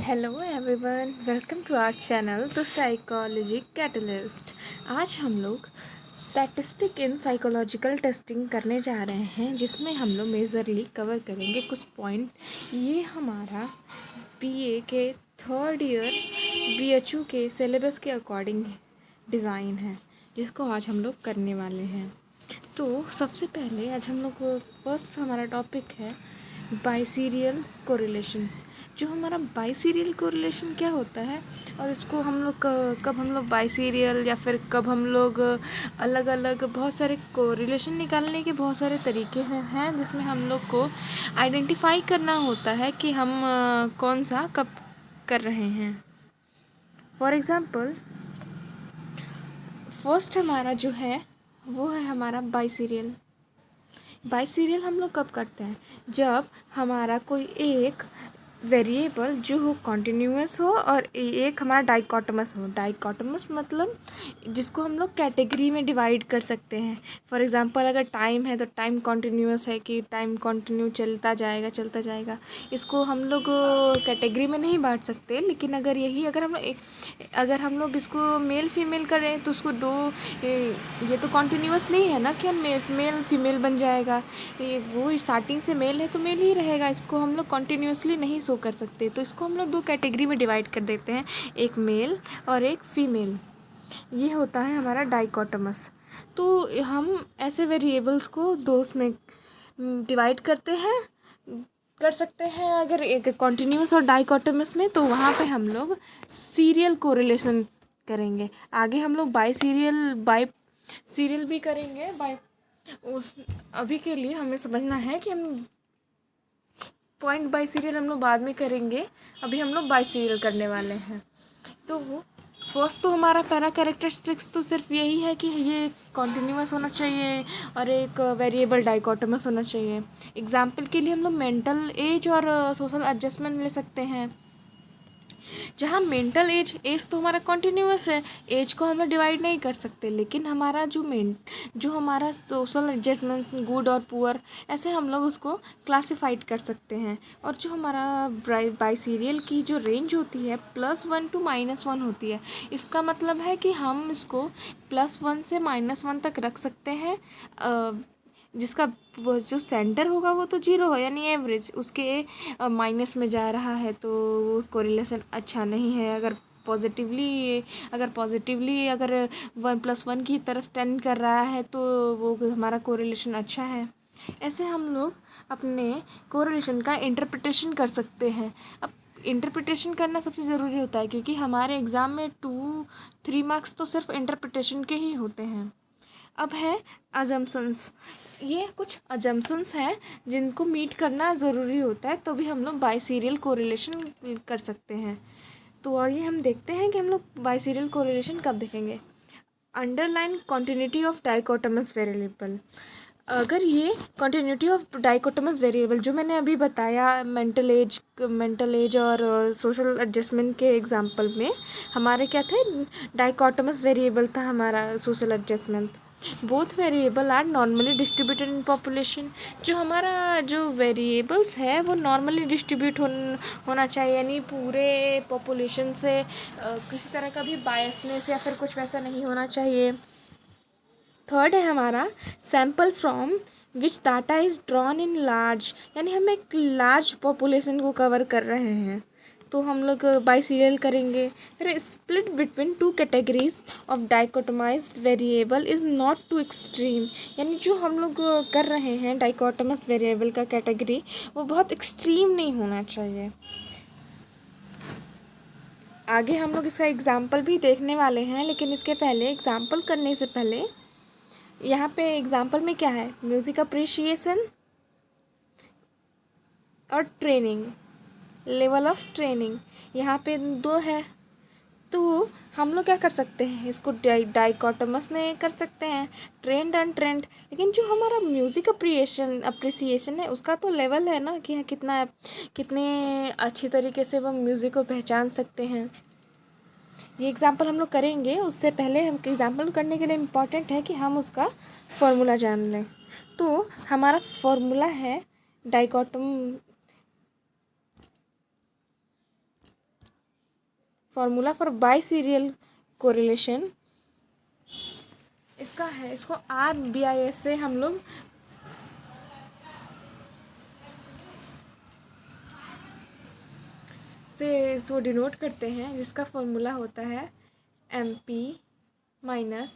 Hello everyone, welcome to our channel the psychology catalyst. आज हम लोग स्टैटिस्टिक इन साइकोलॉजिकल टेस्टिंग करने जा रहे हैं, जिसमें हम लोग मेजरली कवर करेंगे कुछ पॉइंट। ये हमारा बीए के थर्ड ईयर बीएचयू के सिलेबस के अकॉर्डिंग डिज़ाइन है, जिसको आज हम लोग करने वाले हैं। तो सबसे पहले आज हम लोग फर्स्ट हमारा टॉपिक है बाइसीरियल कोरिलेशन। जो हमारा बाइसीरियल कोरिलेशन क्या होता है, और इसको हम लोग कब हम लोग बाइसीरियल या फिर कब हम लोग अलग अलग बहुत सारे कोरिलेशन निकालने के बहुत सारे तरीके हैं, जिसमें हम लोग को आइडेंटिफाई करना होता है कि हम कौन सा कब कर रहे हैं। फॉर एग्ज़ाम्पल फर्स्ट हमारा जो है वो है हमारा बाइसीरियल। बाइसीरियल हम लोग कब करते हैं, जब हमारा कोई एक वेरिएबल जो हो कॉन्टिन्यूअस हो और एक हमारा डाइकोटमस हो। डाइकोटमस मतलब जिसको हम लोग कैटेगरी में डिवाइड कर सकते हैं। फॉर एग्जांपल अगर टाइम है तो टाइम कॉन्टिन्यूअस है कि टाइम कॉन्टिन्यू चलता जाएगा। इसको हम लोग कैटेगरी में नहीं बांट सकते, लेकिन अगर हम लोग इसको मेल फीमेल करें तो उसको ये तो कॉन्टिन्यूअस नहीं है ना कि हम मेल फीमेल बन जाएगा। वो स्टार्टिंग से मेल है तो मेल ही रहेगा, इसको हम लोग कॉन्टिन्यूसली नहीं शो कर सकते। तो इसको हम लोग दो कैटेगरी में डिवाइड कर देते हैं, एक मेल और एक फीमेल। ये होता है हमारा डाइकोटमस। तो हम ऐसे वेरिएबल्स को दो में डिवाइड कर सकते हैं। अगर एक कॉन्टिन्यूस और डाइकोटमस में, तो वहाँ पे हम लोग सीरियल कोरिलेशन करेंगे। आगे हम लोग बाई सीरियल भी करेंगे। अभी के लिए हमें समझना है कि हम पॉइंट बाई सीरियल हम लोग बाद में करेंगे, अभी हम लोग बाई सीरियल करने वाले हैं। तो फर्स्ट तो हमारा पहला कैरेक्टरिस्टिक्स तो सिर्फ यही है कि ये कॉन्टिन्यूअस होना चाहिए और एक वेरिएबल डाइकोटमस होना चाहिए। एग्जाम्पल के लिए हम लोग मेंटल एज और सोशल एडजस्टमेंट ले सकते हैं। जहाँ मेंटल एज तो हमारा कॉन्टिन्यूअस है, एज को हम लोग डिवाइड नहीं कर सकते, लेकिन हमारा जो हमारा सोशल एडजस्टमेंट गुड और पुअर, ऐसे हम लोग उसको क्लासिफाइड कर सकते हैं। और जो हमारा बाइसीरियल की जो रेंज होती है +1 to -1 होती है। इसका मतलब है कि हम इसको +1 से -1 तक रख सकते हैं, जिसका जो सेंटर होगा वो तो 0 है, यानी एवरेज उसके माइनस में जा रहा है, तो वो कोरिलेशन अच्छा नहीं है। अगर पॉजिटिवली अगर 1+1 की तरफ टेंड कर रहा है, तो वो हमारा कोरिलेशन अच्छा है। ऐसे हम लोग अपने कोरिलेशन का इंटरप्रिटेशन कर सकते हैं। अब इंटरप्रिटेशन करना सबसे ज़रूरी होता है, क्योंकि हमारे एग्ज़ाम में 2-3 मार्क्स तो सिर्फ इंटरप्रिटेशन के ही होते हैं। अब है अजम्पशंस। ये कुछ अजम्पशंस हैं जिनको मीट करना ज़रूरी होता है, तो भी हम लोग बाइसीरियल कोरिलेशन कर सकते हैं। तो आइए हम देखते हैं कि हम लोग बाइसीरियल कोरिलेशन कब देखेंगे। Underlying continuity of dichotomous variable. अगर ये कॉन्टिन्यूटी ऑफ डाइकोटमस वेरिएबल जो मैंने अभी बताया मेंटल एज और सोशल एडजस्टमेंट के एग्जांपल में, हमारे क्या थे, डाइकोटमस वेरिएबल था हमारा social adjustment. Both variable are normally distributed in population. जो हमारा जो वेरिएबल्स है वो नॉर्मली डिस्ट्रीब्यूट होना चाहिए, यानी पूरे पॉपुलेशन से किसी तरह का भी बायसनेस या फिर कुछ वैसा नहीं होना चाहिए। थर्ड है हमारा sample from which data is drawn in large, यानी हम एक लार्ज पॉपुलेशन को कवर कर रहे हैं, तो हम लोग बाइसीरियल करेंगे। फिर split between 2 categories of dichotomized variable is not too extreme, यानी जो हम लोग कर रहे हैं डाइकोटमस वेरिएबल का कैटेगरी, वो बहुत एक्सट्रीम नहीं होना चाहिए। आगे हम लोग इसका एग्जाम्पल भी देखने वाले हैं, लेकिन इसके पहले एग्जाम्पल करने से पहले यहाँ पे एग्जाम्पल में क्या है, म्यूज़िक अप्रिशिएशन और ट्रेनिंग, लेवल ऑफ ट्रेनिंग, यहाँ पे 2 है। तो हम लोग क्या कर सकते हैं, इसको डाइकोटमस में कर सकते हैं, ट्रेंड अनट्रेंड। लेकिन जो हमारा म्यूज़िक अप्रिसिएशन है, उसका तो लेवल है ना कि कितने अच्छी तरीके से वो म्यूज़िक को पहचान सकते हैं। ये एग्ज़ाम्पल हम लोग करेंगे, उससे पहले हम एग्ज़ाम्पल करने के लिए इम्पॉर्टेंट है कि हम उसका फॉर्मूला जान लें। तो हमारा फॉर्मूला है डाइकोटम formula for biserial correlation इसका है, इसको RBIS से हम लोग से इसको डिनोट करते हैं, जिसका फॉर्मूला होता है MP minus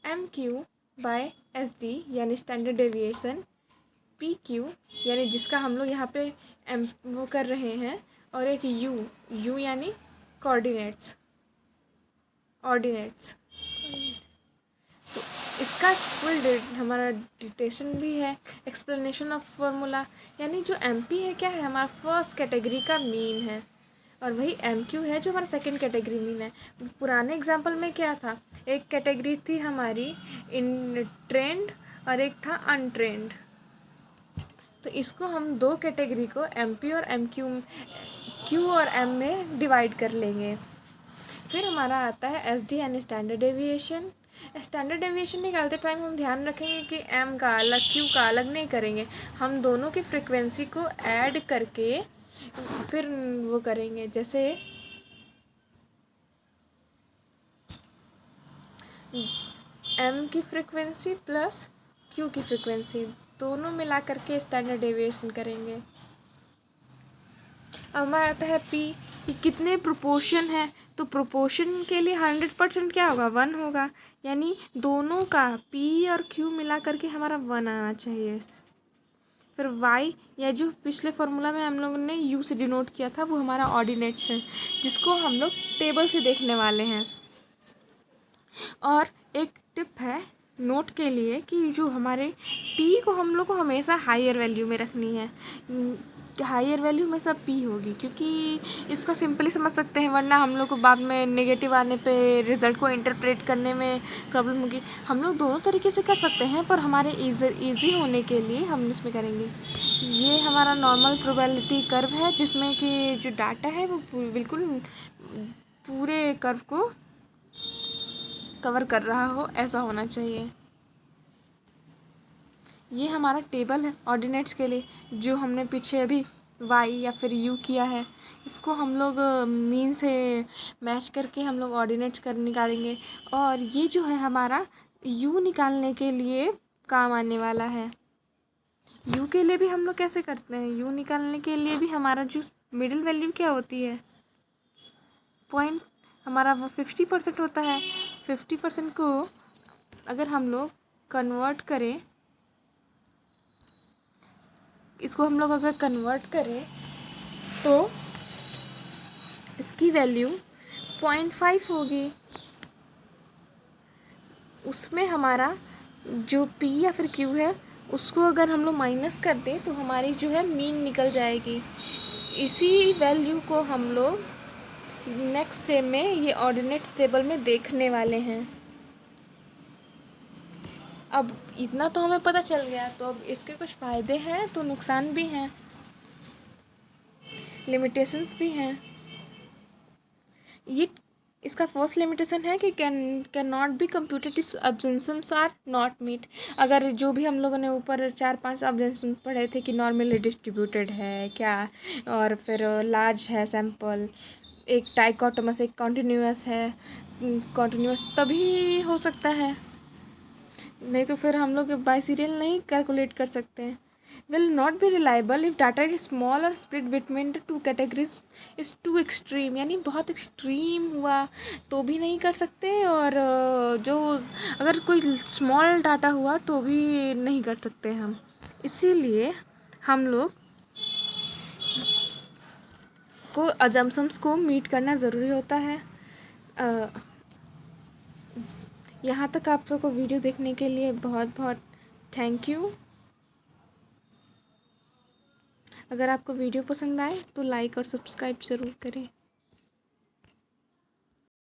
MQ by SD यानी स्टैंडर्ड डेविएशन, PQ यानी जिसका हम लोग यहाँ पे वो कर रहे हैं, और एक U यानी ऑर्डिनेट्स। तो इसका फुल हमारा डिटेशन भी है, एक्सप्लेनेशन ऑफ फार्मूला, यानी जो MP है क्या है, हमारा फर्स्ट कैटेगरी का मीन है, और वही MQ है जो हमारा सेकंड कैटेगरी मीन है। पुराने एग्जाम्पल में क्या था, एक कैटेगरी थी हमारी इन ट्रेंड और एक था अनट्रेंड। तो इसको हम दो कैटेगरी को MP और MQ, Q और M में डिवाइड कर लेंगे। फिर हमारा आता है SD यानी स्टैंडर्ड डेविएशन। स्टैंडर्ड डेविएशन निकालते टाइम हम ध्यान रखेंगे कि M का अलग Q का अलग नहीं करेंगे, हम दोनों की फ्रिक्वेंसी को ऐड करके फिर वो करेंगे। जैसे M की फ्रिक्वेंसी प्लस Q की फ्रिक्वेंसी दोनों मिला करके स्टैंडर्ड डेविएशन करेंगे। अब हमारा आता है P, कि कितने प्रोपोर्शन है, तो प्रोपोर्शन के लिए 100% क्या होगा, 1 होगा, यानी दोनों का P और Q मिला करके हमारा 1 आना चाहिए। फिर Y, या जो पिछले फार्मूला में हम लोगों ने U से डिनोट किया था, वो हमारा ऑर्डिनेट्स है, जिसको हम लोग टेबल से देखने वाले हैं। और एक टिप है नोट के लिए कि जो हमारे P को हम लोग को हमेशा हायर वैल्यू में रखनी है, हायर वैल्यू में सब P होगी, क्योंकि इसका सिंपली समझ सकते हैं, वरना हम लोग को बाद में नेगेटिव आने पे रिज़ल्ट को इंटरप्रेट करने में प्रॉब्लम होगी। हम लोग दोनों तरीके से कर सकते हैं, पर हमारे इजी होने के लिए हम इसमें करेंगे। ये हमारा नॉर्मल प्रोबेबिलिटी कर्व है, जिसमें कि जो डाटा है वो बिल्कुल पूरे कर्व को कवर कर रहा हो, ऐसा होना चाहिए। ये हमारा टेबल है ऑर्डिनेट्स के लिए, जो हमने पीछे अभी Y या फिर U किया है, इसको हम लोग मीन से मैच करके हम लोग ऑर्डिनेट्स कर निकालेंगे। और ये जो है हमारा U निकालने के लिए काम आने वाला है। U के लिए भी हम लोग कैसे करते हैं, U निकालने के लिए भी हमारा जो मिडिल वैल्यू क्या होती है, पॉइंट हमारा वो 50% होता है। 50% को अगर हम लोग कन्वर्ट करें, इसको हम लोग अगर कन्वर्ट करें तो इसकी वैल्यू 0.5 होगी। उसमें हमारा जो P या फिर Q है, उसको अगर हम लोग माइनस कर दें तो हमारी जो है मीन निकल जाएगी। इसी वैल्यू को हम लोग नेक्स्ट स्टेप में ये ऑर्डिनेट्स टेबल में देखने वाले हैं। अब इतना तो हमें पता चल गया, तो अब इसके कुछ फ़ायदे हैं तो नुकसान भी हैं, लिमिटेशंस भी हैं। ये इसका फर्स्ट लिमिटेशन है कि can not be computed if assumptions are not meet. अगर जो भी हम लोगों ने ऊपर 4-5 अब्जम्पशंस पढ़े थे कि नॉर्मली डिस्ट्रीब्यूटेड है क्या, और फिर लार्ज है सैम्पल, एक डाइकोटोमस, एक कॉन्टिन्यूअस है, कॉन्टिन्यूअस तभी हो सकता है, नहीं तो फिर हम लोग बाइसीरियल नहीं कैलकुलेट कर सकते हैं। Will not be reliable if data is small और split between the two categories is too extreme, यानी बहुत एक्सट्रीम हुआ तो भी नहीं कर सकते, और जो अगर कोई स्मॉल डाटा हुआ तो भी नहीं कर सकते हम। इसीलिए हम लोग को अजम्पशंस को मीट करना ज़रूरी होता है। यहाँ तक आप लोग को वीडियो देखने के लिए बहुत बहुत थैंक यू। अगर आपको वीडियो पसंद आए तो लाइक और सब्सक्राइब ज़रूर करें।